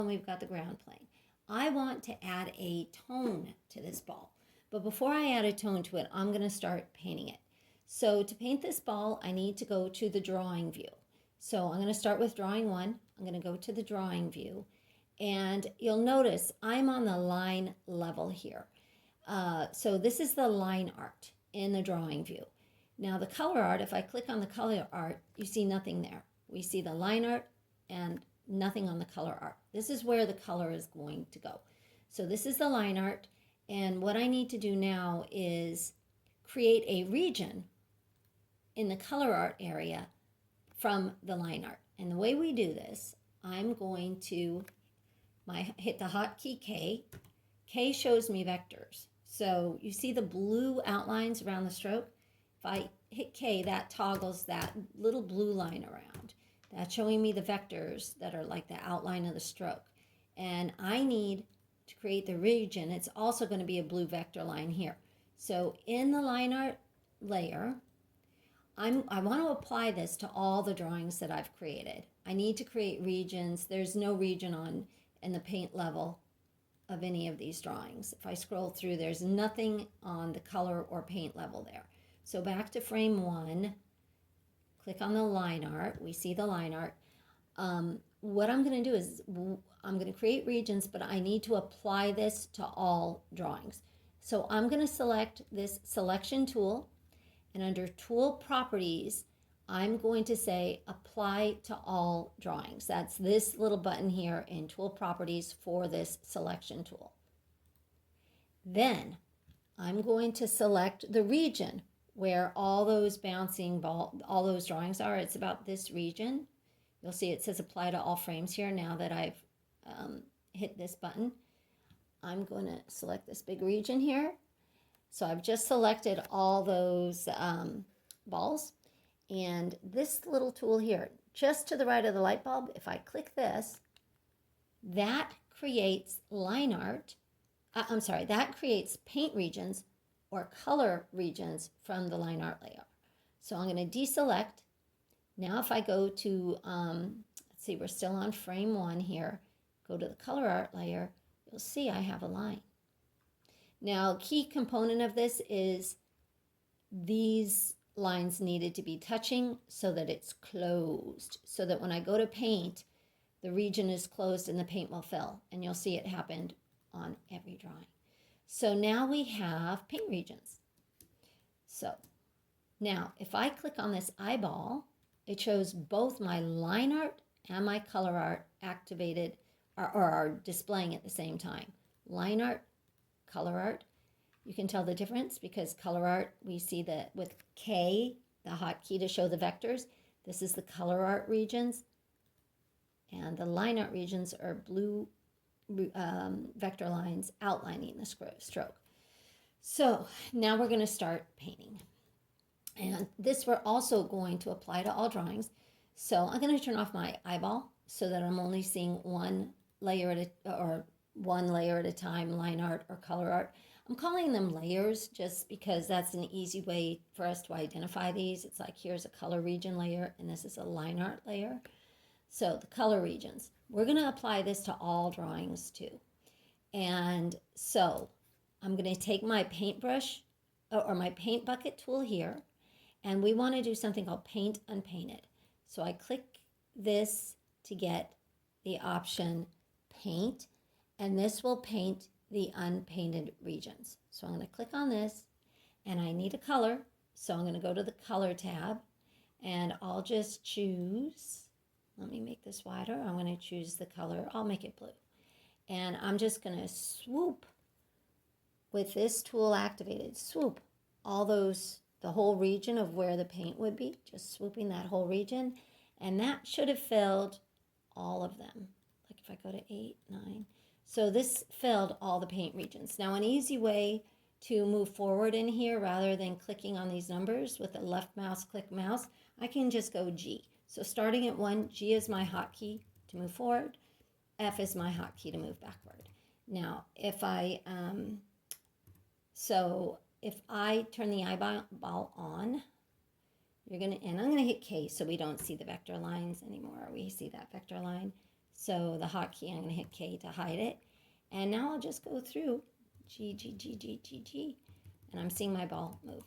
we've got the ground plane. I want to add a tone to this ball. But before I add a tone to it, I'm going to start painting it. So to paint this ball, I need to go to the drawing view. So I'm going to start with drawing one. I'm going to go to the drawing view. And you'll notice I'm on the line level here. So this is the line art in the drawing view. Now the color art, if I click on the color art, you see nothing there. We see the line art and nothing on the color art. This is where the color is going to go. So this is the line art, and what I need to do now is create a region in the color art area from the line art. And the way we do this, I'm going to hit the hotkey K. K shows me vectors. So you see the blue outlines around the stroke? If I hit K, that toggles that little blue line around. That's showing me the vectors that are like the outline of the stroke. And I need to create the region. It's also going to be a blue vector line here. So in the line art layer, I want to apply this to all the drawings that I've created. I need to create regions. There's no region in the paint level of any of these drawings. If I scroll through, there's nothing on the color or paint level there. So back to frame one, click on the line art. We see the line art. What I'm going to do is I'm going to create regions, but I need to apply this to all drawings. So I'm going to select this selection tool, and under tool properties, I'm going to say apply to all drawings. That's this little button here in tool properties for this selection tool. Then I'm going to select the region where all those all those drawings are. It's about this region. You'll see it says apply to all frames here now that I've hit this button. I'm going to select this big region here. So I've just selected all those balls. And this little tool here, just to the right of the light bulb, if I click this, that creates line art. That creates paint regions or color regions from the line art layer. So I'm going to deselect. Now if I go to, let's see, we're still on frame one here. Go to the color art layer, you'll see I have a line. Now, key component of this is these lines needed to be touching so that it's closed, so that when I go to paint, the region is closed and the paint will fill. And you'll see it happened on every drawing. So now we have paint regions. So now if I click on this eyeball, it shows both my line art and my color art activated or are displaying at the same time. Line art, color art. You can tell the difference because color art, we see that with K, the hotkey to show the vectors. This is the color art regions. And the line art regions are blue vector lines outlining the stroke. So now we're going to start painting. And this we're also going to apply to all drawings. So I'm going to turn off my eyeball so that I'm only seeing one layer at a time, line art or color art. I'm calling them layers just because that's an easy way for us to identify these. It's like here's a color region layer and this is a line art layer. So the color regions, we're going to apply this to all drawings too. And so I'm going to take my paintbrush or my paint bucket tool here, and we want to do something called paint unpainted. So I click this to get the option paint, and this will paint the unpainted regions. So I'm going to click on this, and I need a color. So I'm going to go to the color tab, and I'll just choose, let me make this wider. I'm going to choose the color, I'll make it blue. And I'm just going to swoop with this tool activated, swoop all those, the whole region of where the paint would be, just swooping that whole region. And that should have filled all of them. Like if I go to 8, 9. So this filled all the paint regions. Now an easy way to move forward in here rather than clicking on these numbers with the left mouse, click mouse, I can just go G. So starting at 1, G is my hotkey to move forward. F is my hotkey to move backward. Now if I, if I turn the eyeball on, and I'm going to hit K so we don't see the vector lines anymore. We see that vector line. So the hotkey, I'm going to hit K to hide it. And now I'll just go through G, G, G, G, G, G. And I'm seeing my ball move.